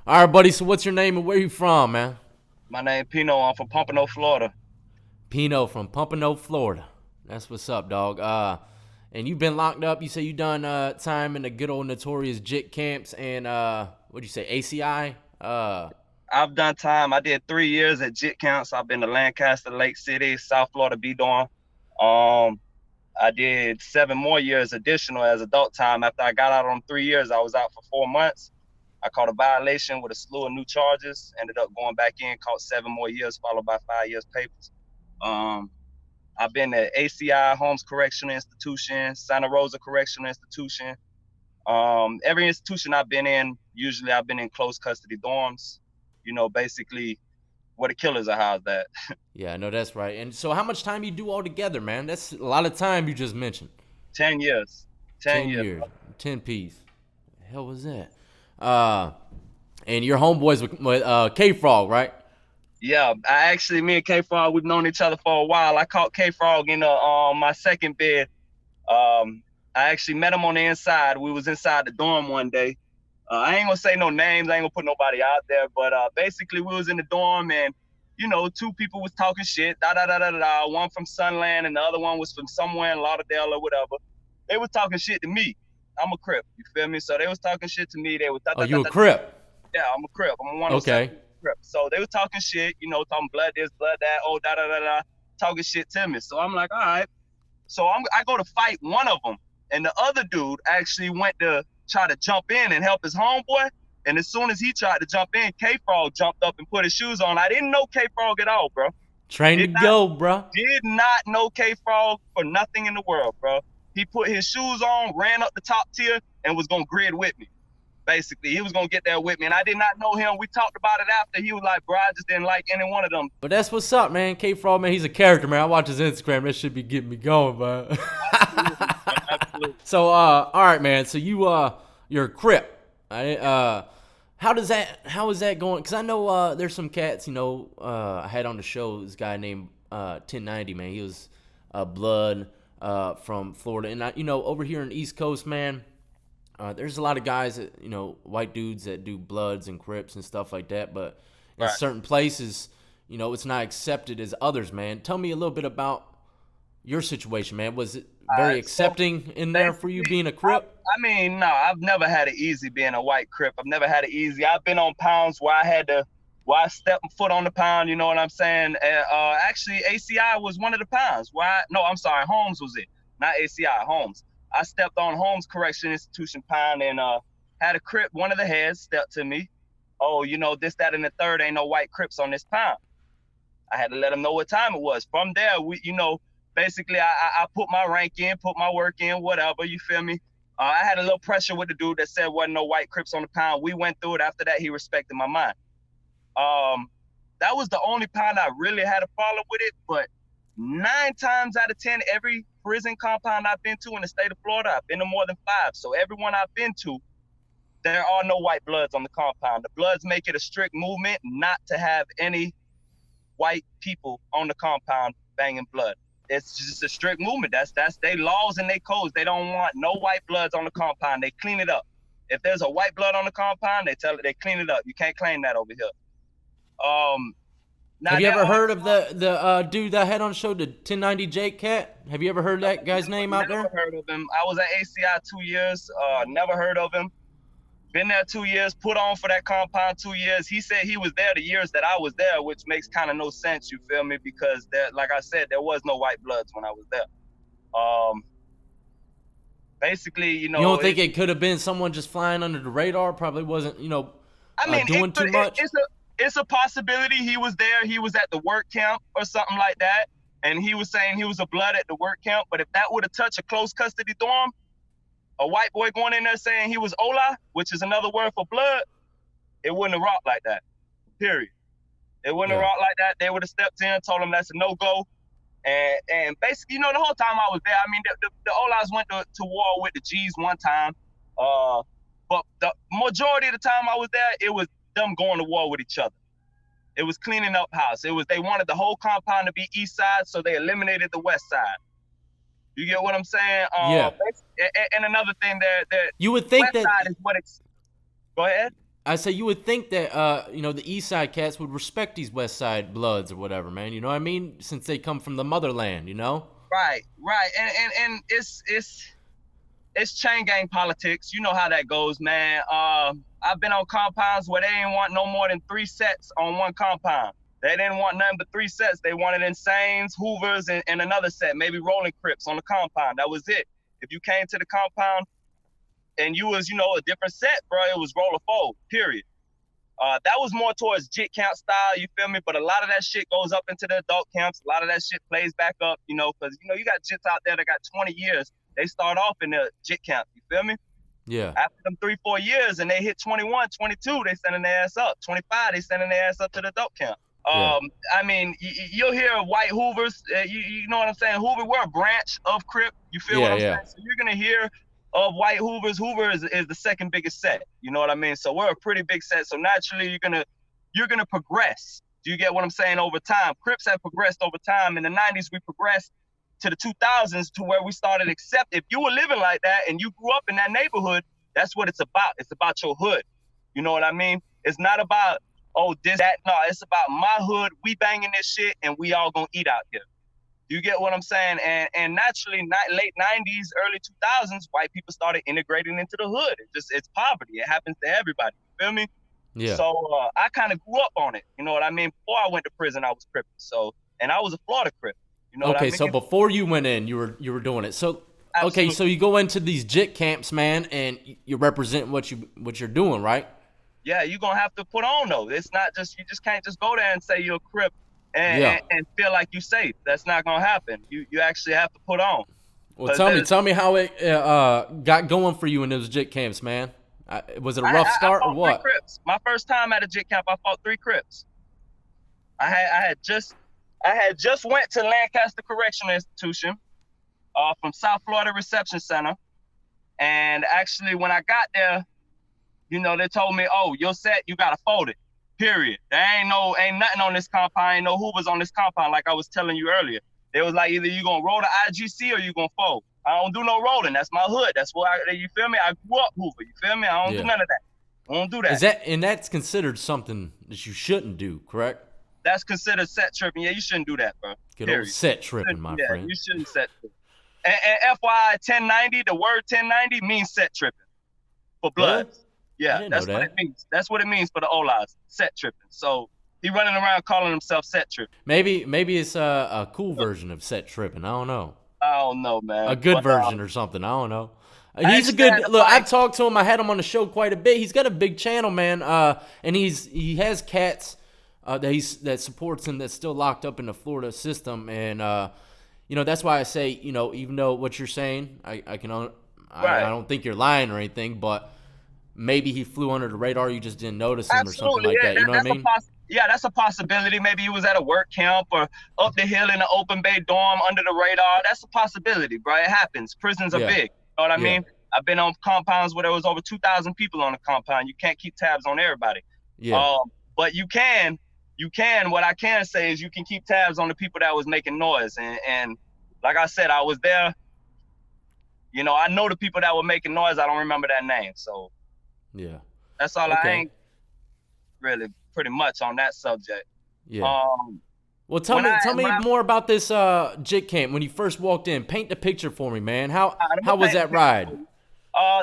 All right, buddy. So what's your name and where you from, man? My name Pino. I'm from Pompano, Florida. Pino from Pompano, Florida. That's what's up, dog. And you've been locked up. You say you done time in the good old notorious JIT camps and what'd you say, ACI? I've done time. I did 3 years at JIT camps. I've been to Lancaster, Lake City, South Florida, B-Dorm. Um, I did 7 more years additional as adult time. After I got out on 3 years, I was out for 4 months. I caught a violation with a slew of new charges. Ended up going back in, caught 7 more years, followed by 5 years papers. Um, I've been at ACI, Holmes Correctional Institution, Santa Rosa Correctional Institution. Every institution I've been in, usually I've been in close custody dorms. Basically where the killers are housed at. Yeah, I know that's right. And so how much time you do all together, man? That's a lot of time you just mentioned. 10 years. 10 10 years. years, 10 piece. The hell was that? Uh, and your homeboys with Kfrog, right? Yeah, me and Kfrog, we've known each other for a while. I caught Kfrog in my second bid. I actually met him on the inside. We was inside the dorm one day. I ain't gonna say no names. I ain't gonna put nobody out there. But basically, we was in the dorm and two people was talking shit. Da da da da da. One from Sunland and the other one was from somewhere in Lauderdale or whatever. They was talking shit to me. I'm a Crip. You feel me? So they was talking shit to me. They was da Oh, da da you a da. Crip? Yeah, I'm a Crip. I'm a 107 Okay. Crip. So they was talking shit. Talking blood this, blood that. Oh, da da da da. Talking shit to me. So I'm like, all right. So I go to fight one of them, and the other dude actually went to try to jump in and help his homeboy. And as soon as he tried to jump in, K-Frog jumped up and put his shoes on. I didn't know K-Frog at all, bro. Train to Did not go, bro. did not know K-Frog for nothing in the world, bro. He put his shoes on, ran up the top tier, and was gonna grid with me. Basically, he was gonna get there with me, and I did not know him. We talked about it after. He was like, "Bro, I just didn't like any one of them." But that's what's up, man. K Frog, man, he's a character, man. I watch his Instagram. That should be getting me going, bro. Absolutely, absolutely. So, all right, man. So you're a Crip. How is that going? Because I know there's some cats. I had on the show this guy named 1090, man. He was blood from Florida, and over here in the East Coast, man. There's a lot of guys that white dudes that do Bloods and Crips and stuff like that, but in Right. certain places, it's not accepted as others, man. Tell me a little bit about your situation, man. Was it All very right. So accepting in there for you basically, being a I, Crip? I mean, no, I've never had it easy being a white Crip. I've never had it easy. I've been on pounds where I stepped foot on the pound. You know what I'm saying? Actually, ACI was one of the pounds. Why? No, I'm sorry, Holmes was it, not ACI. Holmes. I stepped on Holmes Correction Institution pound and had a Crip. One of the heads stepped to me. Oh, this, that, and the third. Ain't no white Crips on this pound. I had to let him know what time it was. From there, basically I put my rank in, put my work in, whatever. You feel me? I had a little pressure with the dude that said wasn't no white Crips on the pound. We went through it. After that, he respected my mind. Um, that was the only pound I really had a problem with it. But 9 times out of 10, every prison compound I've been to in the state of Florida, I've been to more than 5. So everyone I've been to, there are no white bloods on the compound. The bloods make it a strict movement not to have any white people on the compound banging blood. It's just a strict movement. That's their laws and their codes. They don't want no white bloods on the compound. They clean it up. If there's a white blood on the compound, they clean it up. You can't claim that over here. Um, Have Now you there ever are heard of the dude that I had on the show, the 1090 Jake Cat? Have you ever heard that guy's name out never there? heard of him. I was at ACI 2 years. Never heard of him. Been there 2 years. Put on for that compound 2 years. He said he was there the years that I was there, which makes kind of no sense. You feel me? Because there, like I said, there was no white bloods when I was there. Um, Basically, You don't think it could have been someone just flying under the radar? Probably wasn't, I mean, doing too much. it's a possibility he was there. He was at the work camp or something like that, and he was saying he was a blood at the work camp. But if that would have touched a close custody dorm, a white boy going in there saying he was Ola, which is another word for blood, it wouldn't have rocked like that. Period. It wouldn't have Yeah. rocked like that. They would have stepped in, told him that's a no go. And basically, the whole time I was there, I mean, the Olas went to war with the G's one time. Uh, but the majority of the time I was there, it was them going to war with each other. It was cleaning up house. They wanted the whole compound to be east side, so they eliminated the west side. You get what I'm saying? Yeah. And another thing, there, You would think west that side is what it's. Go ahead. I say you would think that the East Side cats would respect these West Side Bloods or whatever, man. You know what I mean? Since they come from the motherland, you know. Right, right, and it's chain gang politics. You know how that goes, man. I've been on compounds where they didn't want no more than 3 sets on one compound. They didn't want nothing but 3 sets. They wanted Insanes, Hoovers, and another set, maybe Rolling Crips on the compound. That was it. If you came to the compound and you was, a different set, bro, it was roll or fold, period. That was more towards jit camp style, you feel me? But a lot of that shit goes up into the adult camps. A lot of that shit plays back up, because, you got jits out there that got 20 years. They start off in the jit camp, you feel me? Yeah. After them 3-4 years and they hit 21, 22, they sending their ass up. 25, they sending their ass up to the adult camp. Yeah. I mean, you'll hear of white Hoovers. You know what I'm saying? Hoover, we're a branch of Crip. You feel what I'm saying? So you're going to hear of white Hoovers. Hoover is the second biggest set. You know what I mean? So we're a pretty big set. So naturally, you're gonna progress. Do you get what I'm saying? Over time, Crips have progressed over time. In the 90s, we progressed to the 2000s to where we started accept. If you were living like that and you grew up in that neighborhood, that's what it's about. It's about your hood. You know what I mean? It's not about, oh, this, that. No, it's about my hood. We banging this shit and we all gonna eat out here. You get what I'm saying? And naturally, late 90s, early 2000s, white people started integrating into the hood. It's poverty. It happens to everybody. You feel me? Yeah. So I kind of grew up on it. You know what I mean? Before I went to prison, I was Crippin'. So, and I was a Florida Crip. You know what I mean? So before you went in, you were doing it. So Absolutely. Okay, so you go into these jit camps, man, and you represent what you're doing, right? Yeah, you're gonna have to put on though. It's not just, you just can't just go there and say you're a Crip and feel like you're safe. That's not gonna happen. You actually have to put on. Well, tell me how it got going for you in those jit camps, man. Was it a rough start or what? 3 Crips. My first time at a jit camp, I fought 3 Crips. I had just went to Lancaster Correctional Institution from South Florida Reception Center, and actually when I got there, they told me, oh, your set, you gotta fold it. Period. There ain't nothing on this compound, ain't no Hoovers on this compound, like I was telling you earlier. They was like, either you gonna roll the IGC or you gonna fold. I don't do no rolling. That's my hood. That's why you feel me? I grew up Hoover. You feel me? I don't do none of that. I don't do that. That's considered something that you shouldn't do, correct? That's considered set tripping. Yeah, you shouldn't do that, bro. Good old set tripping, my friend. You shouldn't set tripping. And FYI, 1090, the word 1090 means set tripping for blood. What? Yeah, that's what it means. That's what it means for the Olas, set tripping. So he running around calling himself set tripping. Maybe it's a cool version of set tripping. I don't know. I don't know, man. A good version or something. I don't know. He's a good look. I've talked to him. I had him on the show quite a bit. He's got a big channel, man. And he has cats that supports him that's still locked up in the Florida system. And that's why I say, even though what you're saying, I don't think you're lying or anything, but maybe he flew under the radar. You just didn't notice him or something like that. You know what I mean? Yeah, that's a possibility. Maybe he was at a work camp or up the hill in an open bay dorm under the radar. That's a possibility, bro. It happens. Prisons are big. You know what I mean? I've been on compounds where there was over 2,000 people on the compound. You can't keep tabs on everybody. Yeah. But you can. What I can say is you can keep tabs on the people that was making noise. And like I said, I was there. I know the people that were making noise. I don't remember that name. So yeah, that's all. I ain't really pretty much on that subject. Yeah. Well, tell me more about this jit camp when you first walked in. Paint the picture for me, man. How was that ride?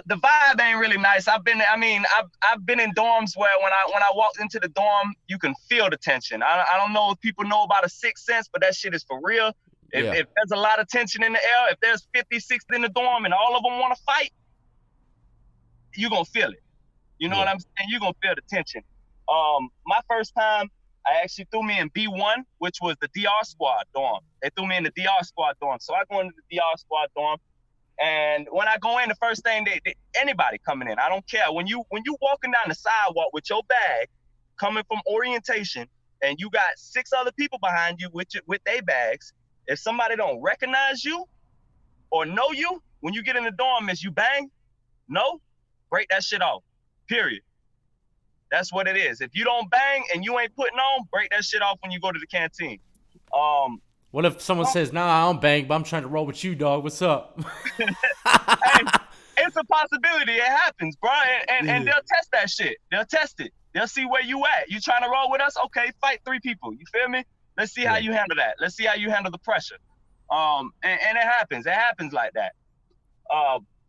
The vibe ain't really nice. I've been in dorms where when I walked into the dorm, you can feel the tension. I don't know if people know about a sixth sense, but that shit is for real. If there's a lot of tension in the air, if there's 50, 60 in the dorm and all of them want to fight, you're going to feel it. You know what I'm saying? You're going to feel the tension. My first time, I actually threw me in B1, which was the DR squad dorm. They threw me in the DR squad dorm. So I go into the DR squad dorm. And when I go in, the first thing, anybody coming in, I don't care. When you walking down the sidewalk with your bag, coming from orientation, and you got 6 other people behind you with their bags, if somebody don't recognize you or know you, when you get in the dorm, is you bang? No? Break that shit off. Period. That's what it is. If you don't bang and you ain't putting on, break that shit off when you go to the canteen. What if someone says, "Nah, I don't bang, but I'm trying to roll with you, dog. What's up?" Hey, it's a possibility. It happens, bro. And Yeah. they'll test that shit. They'll test it. They'll see where you at. You trying to roll with us? Okay, fight 3 people. You feel me? Let's see how Yeah. you handle that. Let's see how you handle the pressure. And it happens. It happens like that.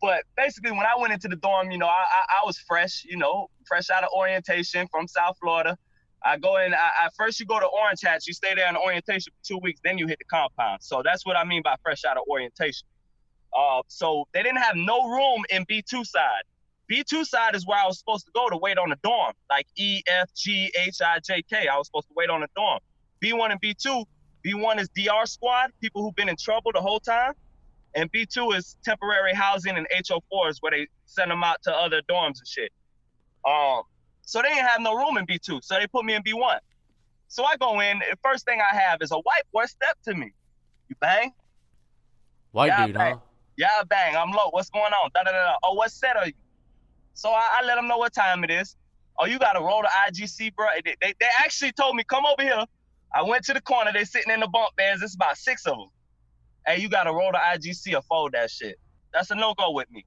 But basically, when I went into the dorm, you know, I was fresh, you know, fresh out of orientation from South Florida. I go in. First you go to Orange Hats. You stay there in orientation for 2 weeks. Then you hit the compound. So that's what I mean by fresh out of orientation. So they didn't have no room in B2 side. B2 side is where I was supposed to go to wait on the dorm, like E, F, G, H, I, J, K. I was supposed to wait on the dorm. B1 and B2. B1 is DR squad, people who've been in trouble the whole time. And B2 is temporary housing and HO4s where they send them out to other dorms and shit. So they didn't have no room in B2, so they put me in B1. So I go in, the first thing I have is a white boy step to me. You bang? White Yeah, dude, bang. huh? Yeah, bang, I'm low. What's going on? Da, da, da, da. Oh, what set are you? So I let them know what time it is. Oh, you got to roll the IGC, bro. They actually told me, come over here. I went to the corner. They sitting in the bunk beds. It's about 6 of them. Hey, you got to roll the IGC or fold that shit. That's a no-go with me.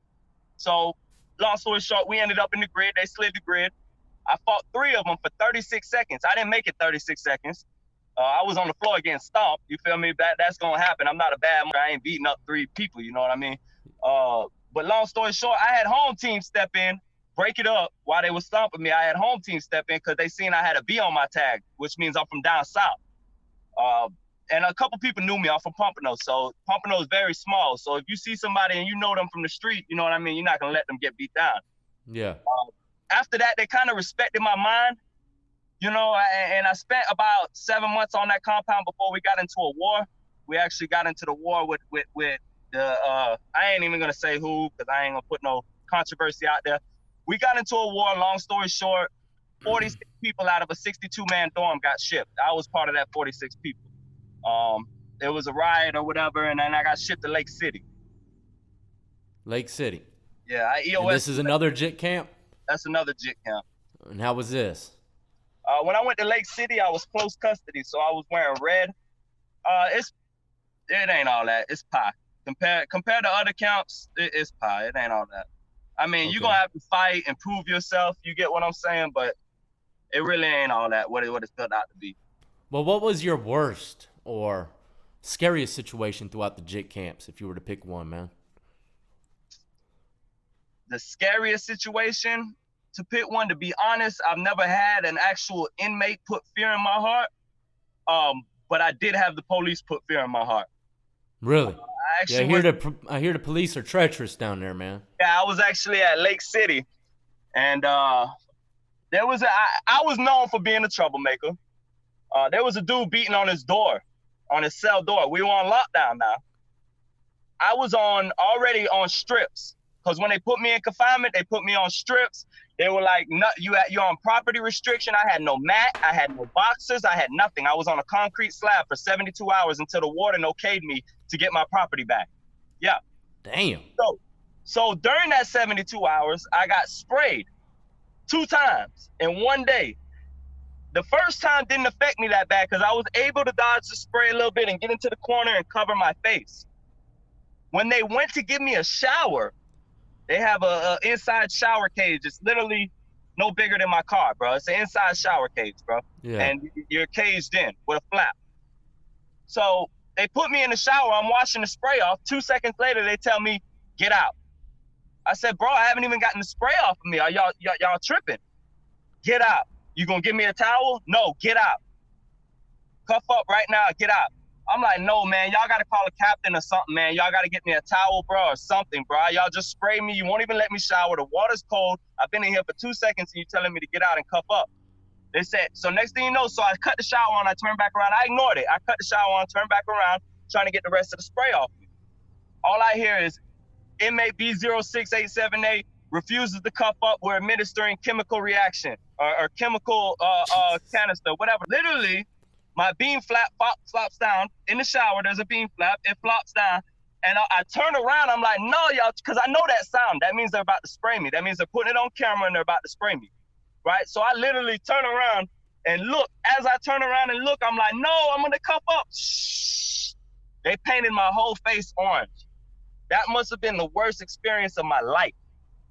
So long story short, we ended up in the grid. They slid the grid. I fought 3 of them for 36 seconds. I didn't make it 36 seconds. I was on the floor getting stomped. You feel me? That's going to happen. I'm not a bad man. I ain't beating up 3 people. You know what I mean? But long story short, I had home team step in, break it up while they were stomping me. I had home team step in because they seen I had a B on my tag, which means I'm from down south. And a couple people knew me. I'm from Pompano. So Pompano is very small. So if you see somebody and you know them from the street, you know what I mean? You're not going to let them get beat down. Yeah. After that, they kind of respected my mind, you know, and I spent about 7 months on that compound before we got into a war. We actually got into the war with the, I ain't even going to say who, because I ain't going to put no controversy out there. We got into a war, long story short, 46 people out of a 62-man dorm got shipped. I was part of that 46 people. There was a riot or whatever, and then I got shipped to Lake City. Lake City. Yeah, EOS. And this is another JIT camp? That's another JIT camp. And how was this? When I went to Lake City, I was close custody, so I was wearing red. It ain't all that. It's pie. Compared to other camps, it's pie. It ain't all that. I mean, okay. You're going to have to fight and prove yourself. You get what I'm saying? But it really ain't all that, what it's turned out to be. Well, what was your worst or scariest situation throughout the JIT camps, if you were to pick one, man? The scariest situation, to pick one, to be honest, I've never had an actual inmate put fear in my heart. But I did have the police put fear in my heart. Really? I hear the police are treacherous down there, man. Yeah, I was actually at Lake City, and there was I was known for being a troublemaker. There was a dude beating on his door, on his cell door. We were on lockdown now. I was already on strips, because when they put me in confinement, they put me on strips. They were like, no, you're on property restriction. I had no mat. I had no boxers. I had nothing. I was on a concrete slab for 72 hours until the warden okayed me to get my property back. Yeah. Damn. So during that 72 hours, I got sprayed 2 times in one day. The first time didn't affect me that bad because I was able to dodge the spray a little bit and get into the corner and cover my face. When they went to give me a shower, they have a inside shower cage. It's literally no bigger than my car, bro. It's an inside shower cage, bro. Yeah. And you're caged in with a flap. So they put me in the shower. I'm washing the spray off. 2 seconds later, they tell me, get out. I said, bro, I haven't even gotten the spray off of me. Are y'all tripping? Get out. You gonna give me a towel? No, get out. Cuff up right now, get out. I'm like, no, man, y'all gotta call a captain or something, man. Y'all gotta get me a towel, bro, or something, bro. Y'all just spray me. You won't even let me shower. The water's cold. I've been in here for 2 seconds and you're telling me to get out and cuff up. They said, so next thing you know, so I cut the shower on, I turned back around. I ignored it. I cut the shower on, turned back around, trying to get the rest of the spray off me. All I hear is inmate B06878 refuses to cuff up. We're administering chemical reaction or chemical canister, whatever. Literally, my beam flap flops down in the shower. There's a beam flap. It flops down. And I turn around. I'm like, no, y'all, because I know that sound. That means they're about to spray me. That means they're putting it on camera and they're about to spray me. Right? So I literally turn around and look. As I turn around and look, I'm like, no, I'm going to cuff up. Shh. They painted my whole face orange. That must have been the worst experience of my life.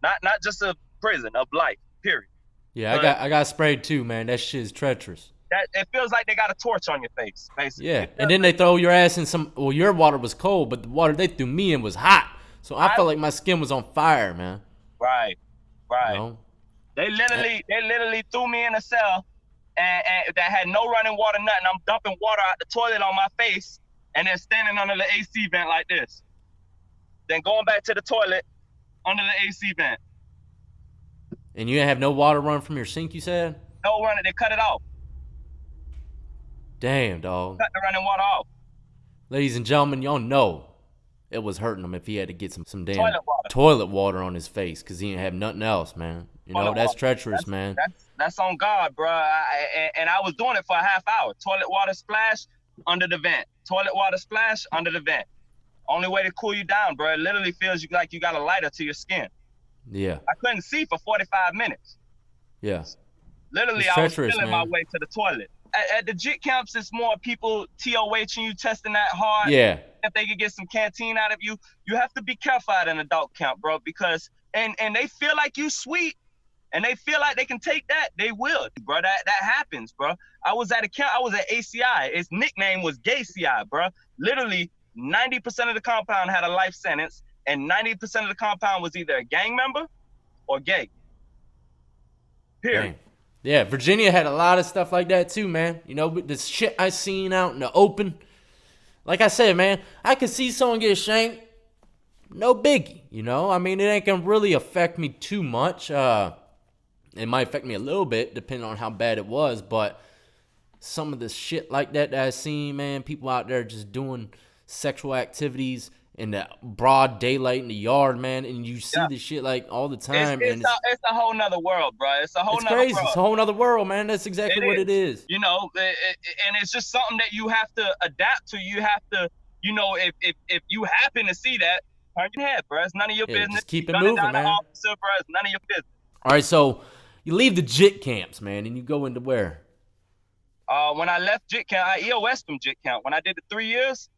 Not just a prison, of life, period. Yeah, I Cause got sprayed too, man. That shit is treacherous. that it feels like they got a torch on your face, basically. Yeah, It and feels then they like throw your ass in some. Well, your water was cold, but the water they threw me in was hot. So I I felt like my skin was on fire, man. right, You right. know. They literally threw me in a cell and that had no running water, nothing. I'm dumping water out the toilet on my face and then standing under the AC vent like this. Then going back to the toilet under the AC vent. And you didn't have no water run from your sink, you said? No running, they cut it off. Damn, dog. Cut the running water off. Ladies and gentlemen, y'all know it was hurting him if he had to get some damn Toilet water. toilet water on his face because he didn't have nothing else, man. You know, Toilet that's water. treacherous, man. That's on God, bro. And I was doing it for a half hour. Toilet water splash under the vent. Toilet water splash under the vent. Only way to cool you down, bro. It literally feels like you got a lighter to your skin. Yeah, I couldn't see for 45 minutes. yeah. Literally, It's I was treacherous, feeling my man. way to the toilet. At the JIT camps, it's more people TOHing you, testing that hard. Yeah, If they could get some canteen out of you, you have to be careful at an adult camp, bro, because and they feel like you sweet and they feel like they can take that, they will, bro. That happens, bro. I was at a camp, I was at ACI. Its nickname was Gay CI, bro. Literally, 90% of the compound had a life sentence, and 90% of the compound was either a gang member or gay. Period. damn. Yeah, Virginia had a lot of stuff like that too, man. You know, with this shit I seen out in the open. Like I said, man, I could see someone get shanked. No biggie, you know? I mean, it ain't gonna really affect me too much. It might affect me a little bit, depending on how bad it was, but some of the shit like that I seen, man, people out there just doing sexual activities in the broad daylight in the yard, man, and you see Yeah. this shit like all the It's time, it's and it's a whole nother world, bro. It's a whole it's nother crazy. world. It's a whole nother world, man. That's exactly what it is. You know, and it's just something that you have to adapt to. You have to, you know, if you happen to see that, turn your head, bro. It's none of your Yeah, business. just keep it Gun it moving, down the man. officer, bro. It's none of your business. All right, so you leave the JIT camps, man, and you go into where? When I left JIT camp, I EOS from JIT camp. When I did the 3 years,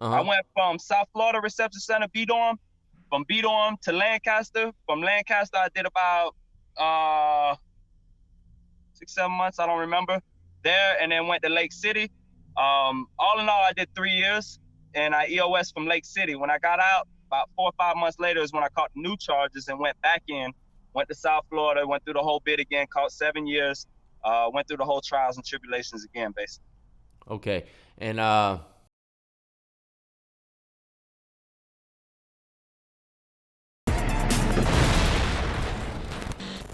I Uh-huh. went from South Florida Reception Center, B-Dorm, from B-Dorm to Lancaster. From Lancaster, I did about 6-7 months, I don't remember, there, and then went to Lake City. All in all, I did 3 years, and I EOS from Lake City. When I got out, about 4 or 5 months later is when I caught the new charges and went back in, went to South Florida, went through the whole bit again, caught 7 years, went through the whole trials and tribulations again, basically. Okay. And